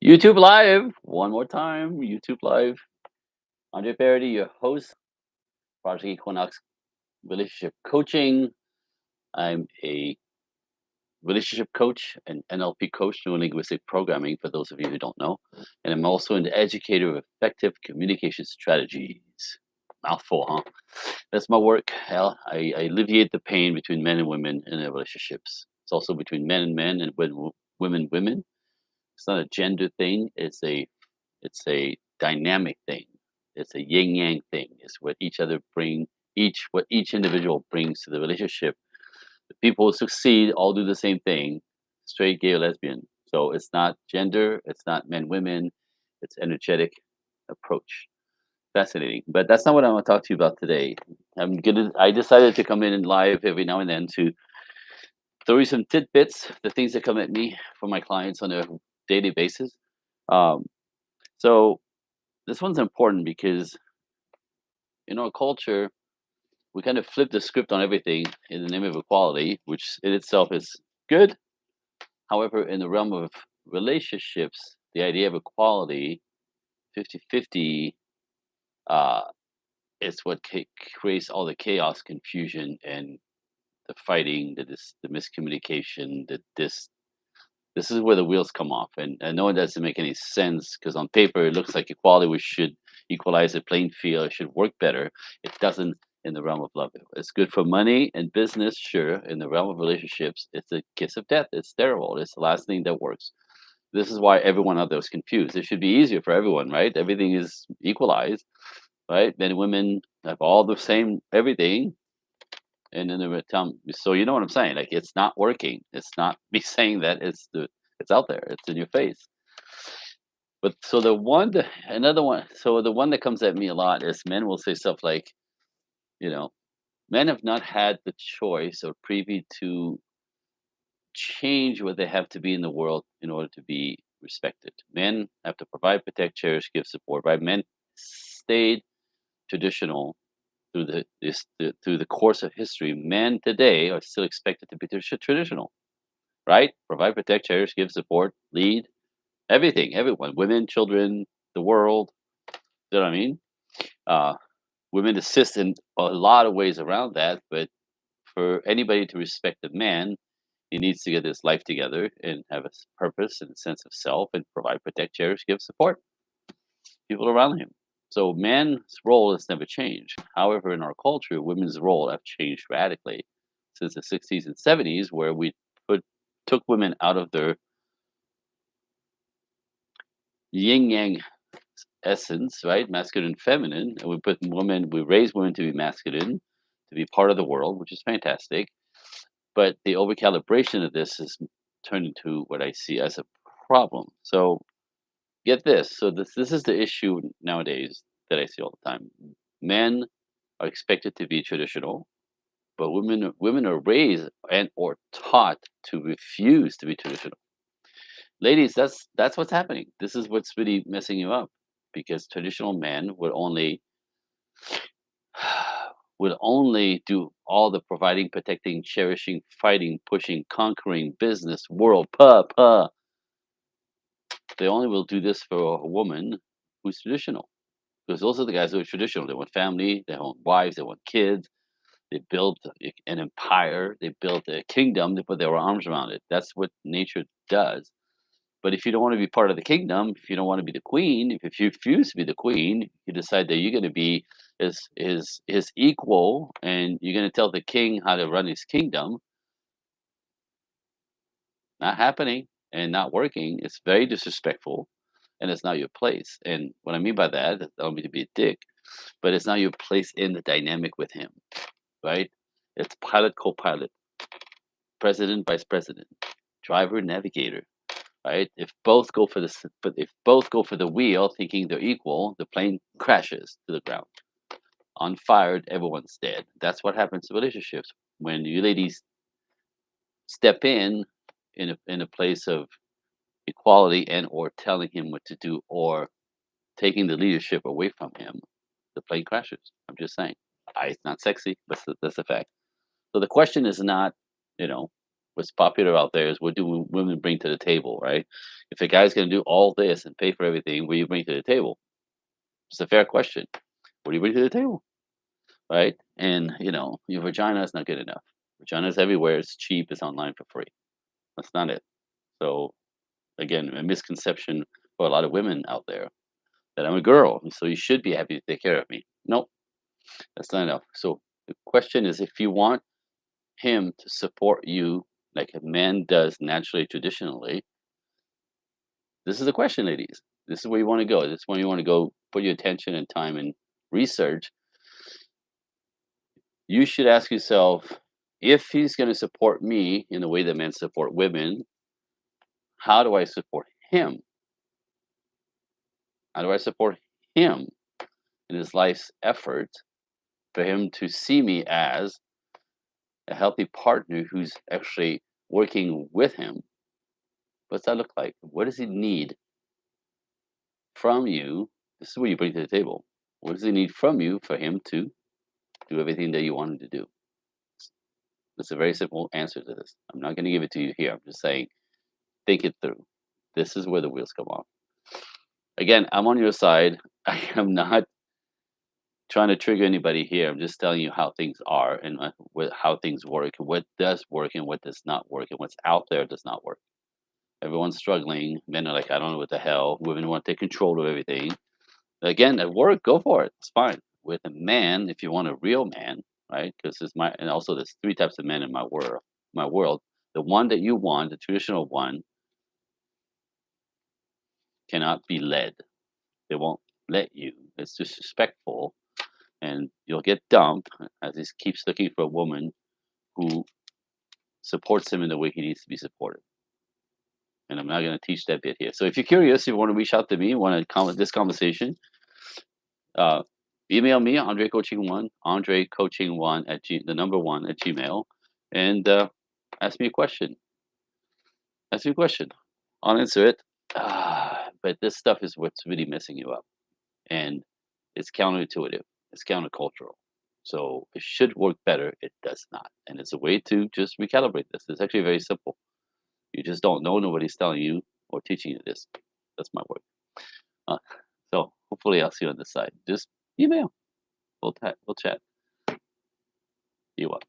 YouTube Live, one more time, YouTube Live. Andre Parody, your host, Project Equinox Relationship Coaching. I'm a relationship coach and NLP coach, neurolinguistic programming, for those of you who don't know. And I'm also an educator of effective communication strategies. Mouthful, huh? That's my work. Hell, I alleviate the pain between men and women in their relationships. It's also between men and men and women. It's not a gender thing. It's a dynamic thing. It's a yin yang thing. It's what each individual brings to the relationship. The people who succeed all do the same thing, straight, gay, or lesbian. So it's not gender. It's not men, women. It's energetic approach. Fascinating, but that's not what I want to talk to you about today. I decided to come in and live every now and then to throw you some tidbits, the things that come at me from my clients on a daily basis. Um, so this one's important because in our culture, we kind of flip the script on everything in the name of equality, which in itself is good. However, in the realm of relationships, the idea of equality, 50-50, uh, is what creates all the chaos, confusion, and the fighting, the miscommunication, this is where the wheels come off. And I know it doesn't make any sense because on paper it looks like equality, we should equalize the playing field, it should work better. It doesn't in the realm of love. It's good for money and business, sure. In the realm of relationships, it's a kiss of death. It's terrible. It's the last thing that works. This is why everyone out there is confused. It should be easier for everyone, right? Everything is equalized, right? Men and women have all the same everything. And then they would tell me, so you know what I'm saying? Like it's not working. It's not me saying that. It's out there. It's in your face. But so another one. So the one that comes at me a lot is men will say stuff like, you know, men have not had the choice or privy to change what they have to be in the world in order to be respected. Men have to provide, protect, cherish, give support. Right? Men stayed traditional through the course of history. Men today are still expected to be traditional, right? Provide, protect, cherish, give support, lead, everything, everyone, women, children, the world. You know what I mean? Uh, Women assist in a lot of ways around that, but for anybody to respect a man, he needs to get his life together and have a purpose and a sense of self and provide, protect, cherish, give support people around him. So man's role has never changed. However, in our culture, women's role have changed radically since the 60s and 70s, where we put took women out of their yin yang essence, right? Masculine and feminine. And we raise women to be masculine, to be part of the world, which is fantastic. But the overcalibration of this has turned into what I see as a problem. So get this. So this is the issue nowadays that I see all the time. Men are expected to be traditional, but women are raised and or taught to refuse to be traditional. Ladies, that's what's happening. This is what's really messing you up because traditional men would only do all the providing, protecting, cherishing, fighting, pushing, conquering, business, world, pa. They only will do this for a woman who's traditional. Because those are the guys who are traditional. They want family, they want wives, they want kids. They built an empire, they built a kingdom, they put their arms around it. That's what nature does. But if you don't want to be part of the kingdom, if you don't want to be the queen, if you refuse to be the queen, you decide that you're going to be his equal, and you're going to tell the king how to run his kingdom. Not happening and not working. It's very disrespectful, and it's not your place. And what I mean by that, I don't mean to be a dick, but it's not your place in the dynamic with him, right? It's pilot, co-pilot, president, vice president, driver, navigator, right? But if both go for the wheel, thinking they're equal, the plane crashes to the ground. Unfired, everyone's dead. That's what happens to relationships when you ladies step in a place of equality and or telling him what to do or taking the leadership away from him. The plane crashes. I'm just saying. It's not sexy, but that's a fact. So the question is not, you know, what's popular out there is what do women bring to the table, right? If a guy's going to do all this and pay for everything, what do you bring to the table? It's a fair question. What do you bring to the table, right? And your vagina is not good enough. Vagina is everywhere. It's cheap. It's online for free. That's not it. So again, a misconception for a lot of women out there that I'm a girl, and so you should be happy to take care of me. Nope, that's not enough. So the question is, if you want him to support you like a man does naturally, traditionally, this is the question, ladies. This is where you want to go. This is where you want to go. Put your attention and time and research. You should ask yourself, if he's going to support me in the way that men support women, how do I support him? How do I support him in his life's effort for him to see me as a healthy partner who's actually working with him? What's that look like? What does he need from you? This is what you bring to the table. What does he need from you for him to do everything that you want him to do? It's a very simple answer to this. I'm not going to give it to you here. I'm just saying, think it through. This is where the wheels come off. Again, I'm on your side. I am not trying to trigger anybody here. I'm just telling you how things are and how things work, what does work and what does not work, and what's out there does not work. Everyone's struggling. Men are like, I don't know what the hell. Women want to take control of everything. Again, at work, go for it. It's fine. With a man, if you want a real man, right? Because and also there's three types of men in my world. My world, the one that you want, the traditional one, cannot be led. They won't let you. It's disrespectful, and you'll get dumped as he keeps looking for a woman who supports him in the way he needs to be supported. And I'm not going to teach that bit here. So if you're curious, if you want to reach out to me, want to comment this conversation, uh, email me, Andre Coaching One, Andre Coaching One at the number one at Gmail, and ask me a question. Ask me a question. I'll answer it. But this stuff is what's really messing you up, and it's counterintuitive. It's countercultural. So it should work better. It does not, and it's a way to just recalibrate this. It's actually very simple. You just don't know. Nobody's telling you or teaching you this. That's my work. Uh, so hopefully I'll see you on this side. Just email. We'll chat. You up.